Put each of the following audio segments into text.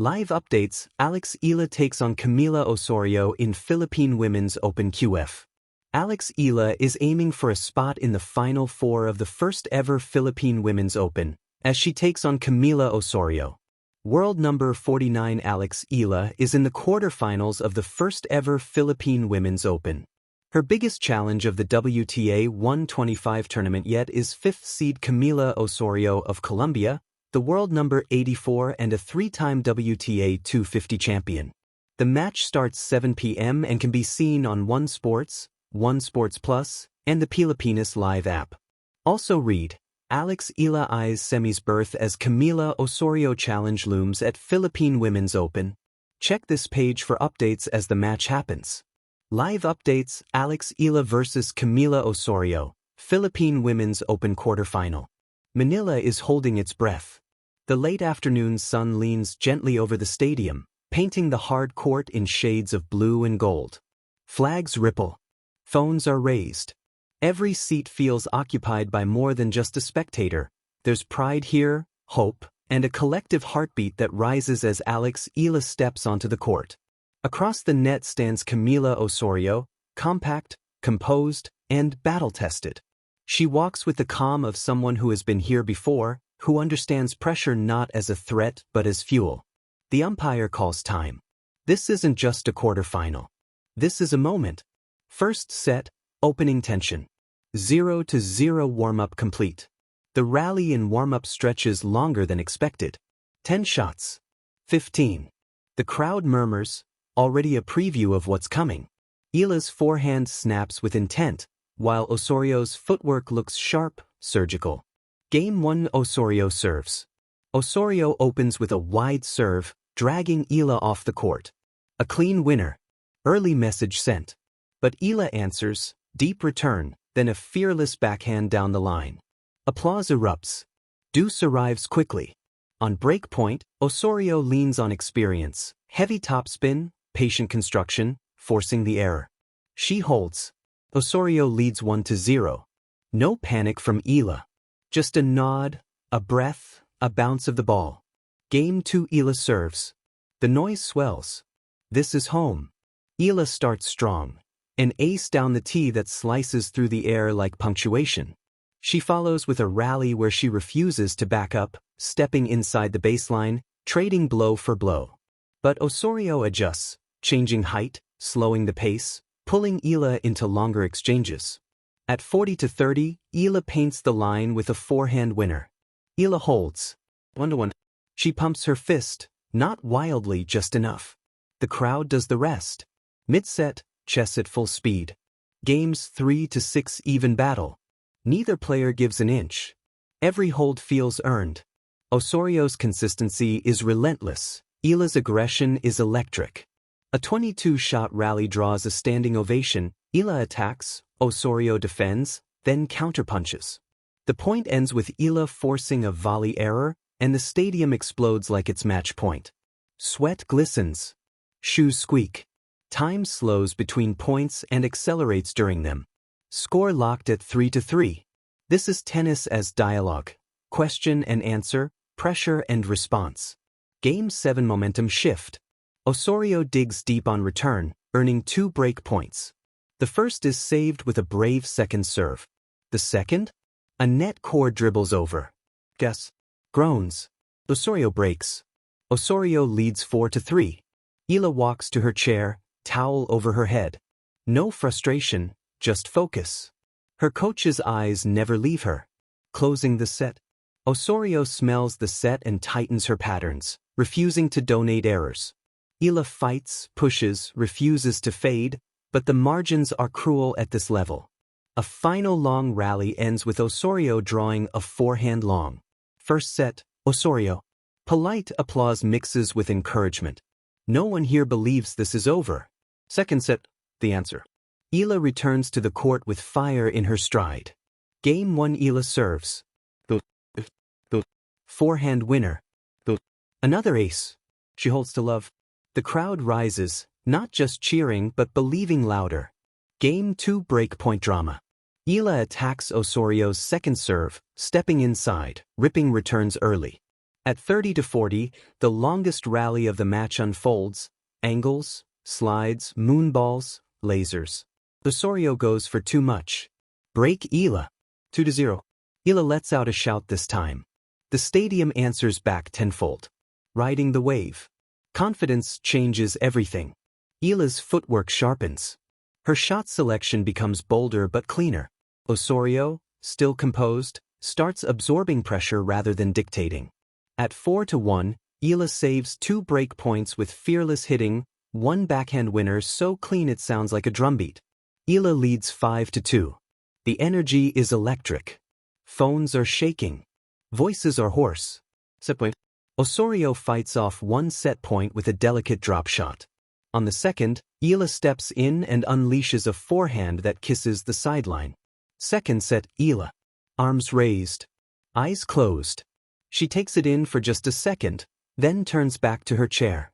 Live updates, Eala takes on Camila Osorio in Philippine Women's Open QF. Eala is aiming for a spot in the Final Four of the first ever Philippine Women's Open, as she takes on Camila Osorio. World number 49 Eala is in the quarterfinals of the first ever Philippine Women's Open. Her biggest challenge of the WTA 125 tournament yet is 5th seed Camila Osorio of Colombia, the world number 84 and a 3-time WTA 250 champion. The match starts 7 p.m. and can be seen on One Sports, One Sports Plus, and the Philippines Live app. Also read, Eala eyes semis berth as Camila Osorio challenge looms at Philippine Women's Open. Check this page for updates as the match happens. Live updates, Eala vs Camila Osorio, Philippine Women's Open quarterfinal. Manila is holding its breath. The late afternoon sun leans gently over the stadium, painting the hard court in shades of blue and gold. Flags ripple. Phones are raised. Every seat feels occupied by more than just a spectator. There's pride here, hope, and a collective heartbeat that rises as Eala steps onto the court. Across the net stands Camila Osorio, compact, composed, and battle-tested. She walks with the calm of someone who has been here before, who understands pressure not as a threat but as fuel. The umpire calls time. This isn't just a quarterfinal. This is a moment. First set, opening tension. 0-0 warm-up complete. The rally in warm-up stretches longer than expected. 10 shots. 15. The crowd murmurs, already a preview of what's coming. Eala's forehand snaps with intent, while Osorio's footwork looks sharp, surgical. Game 1 Osorio serves. Osorio opens with a wide serve, dragging Eala off the court. A clean winner. Early message sent. But Eala answers, deep return, then a fearless backhand down the line. Applause erupts. Deuce arrives quickly. On break point, Osorio leans on experience, heavy topspin, patient construction, forcing the error. She holds. Osorio leads 1-0. No panic from Eala. Just a nod, a breath, a bounce of the ball. Game 2 Eala serves. The noise swells. This is home. Eala starts strong. An ace down the tee that slices through the air like punctuation. She follows with a rally where she refuses to back up, stepping inside the baseline, trading blow for blow. But Osorio adjusts, changing height, slowing the pace, pulling Eala into longer exchanges. At 40-30, Eala paints the line with a forehand winner. Eala holds. 1-1. She pumps her fist, not wildly, just enough. The crowd does the rest. Mid-set, chess at full speed. Games 3-6 even battle. Neither player gives an inch. Every hold feels earned. Osorio's consistency is relentless. Eala's aggression is electric. A 22-shot rally draws a standing ovation. Eala attacks, Osorio defends, then counterpunches. The point ends with Eala forcing a volley error, and the stadium explodes like it's match point. Sweat glistens. Shoes squeak. Time slows between points and accelerates during them. Score locked at 3-3. This is tennis as dialogue. Question and answer, pressure and response. Game 7 momentum shift. Osorio digs deep on return, earning 2 break points. The first is saved with a brave second serve. The second? A net core dribbles over. Guess. Groans. Osorio breaks. Osorio leads 4-3. Eala walks to her chair, towel over her head. No frustration, just focus. Her coach's eyes never leave her. Closing the set. Osorio smells the set and tightens her patterns, refusing to donate errors. Eala fights, pushes, refuses to fade, but the margins are cruel at this level. A final long rally ends with Osorio drawing a forehand long. First set, Osorio. Polite applause mixes with encouragement. No one here believes this is over. Second set, the answer. Eala returns to the court with fire in her stride. Game 1 Eala serves. The forehand winner. Another ace. She holds to love. The crowd rises, not just cheering but believing louder. Game 2 breakpoint drama. Eala attacks Osorio's second serve, stepping inside, ripping returns early. At 30-40, the longest rally of the match unfolds, angles, slides, moonballs, lasers. Osorio goes for too much. Break Eala. 2-0. Eala lets out a shout this time. The stadium answers back tenfold. Riding the wave. Confidence changes everything. Eala's footwork sharpens. Her shot selection becomes bolder but cleaner. Osorio, still composed, starts absorbing pressure rather than dictating. At 4-1, Eala saves 2 break points with fearless hitting, 1 backhand winner so clean it sounds like a drumbeat. Eala leads 5-2. The energy is electric. Phones are shaking. Voices are hoarse. Set point. Osorio fights off 1 set point with a delicate drop shot. On the second, Eala steps in and unleashes a forehand that kisses the sideline. Second set, Eala. Arms raised. Eyes closed. She takes it in for just a second, then turns back to her chair.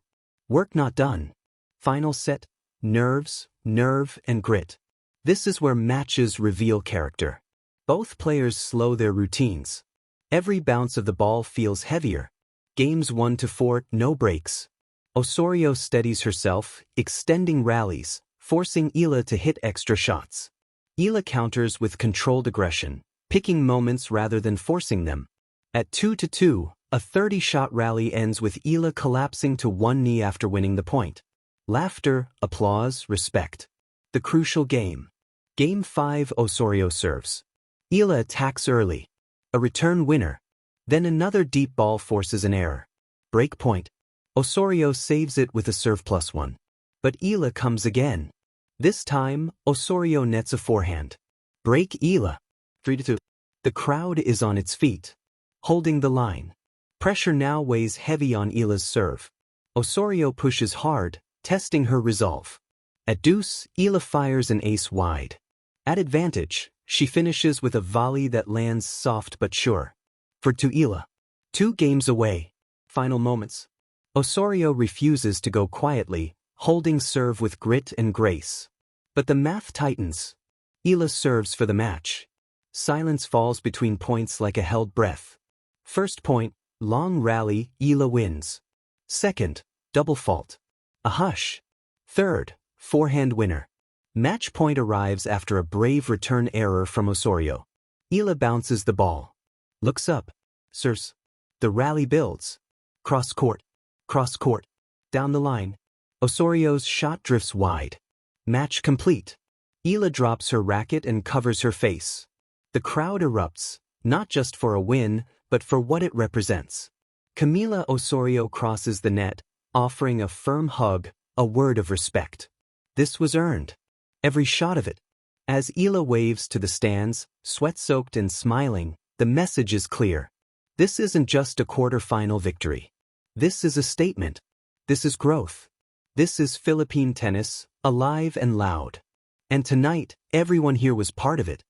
Work not done. Final set, nerves, nerve, and grit. This is where matches reveal character. Both players slow their routines. Every bounce of the ball feels heavier. Games 1-4, no breaks. Osorio steadies herself, extending rallies, forcing Eala to hit extra shots. Eala counters with controlled aggression, picking moments rather than forcing them. At 2-2, a 30-shot rally ends with Eala collapsing to one knee after winning the point. Laughter, applause, respect. The crucial game. Game 5, Osorio serves. Eala attacks early. A return winner. Then another deep ball forces an error. Break point. Osorio saves it with a serve +1. But Eala comes again. This time, Osorio nets a forehand. Break Eala. 3-2. The crowd is on its feet. Holding the line. Pressure now weighs heavy on Eala's serve. Osorio pushes hard, testing her resolve. At deuce, Eala fires an ace wide. At advantage, she finishes with a volley that lands soft but sure. For Eala. 2 games away. Final moments. Osorio refuses to go quietly, holding serve with grit and grace. But the math tightens. Eala serves for the match. Silence falls between points like a held breath. First point, long rally, Eala wins. Second, double fault. A hush. Third, forehand winner. Match point arrives after a brave return error from Osorio. Eala bounces the ball. Looks up. Serves. The rally builds. Cross court. Cross court. Down the line. Osorio's shot drifts wide. Match complete. Eala drops her racket and covers her face. The crowd erupts, not just for a win, but for what it represents. Camila Osorio crosses the net, offering a firm hug, a word of respect. This was earned. Every shot of it. As Eala waves to the stands, sweat-soaked and smiling, the message is clear. This isn't just a quarterfinal victory. This is a statement. This is growth. This is Philippine tennis, alive and loud. And tonight, everyone here was part of it.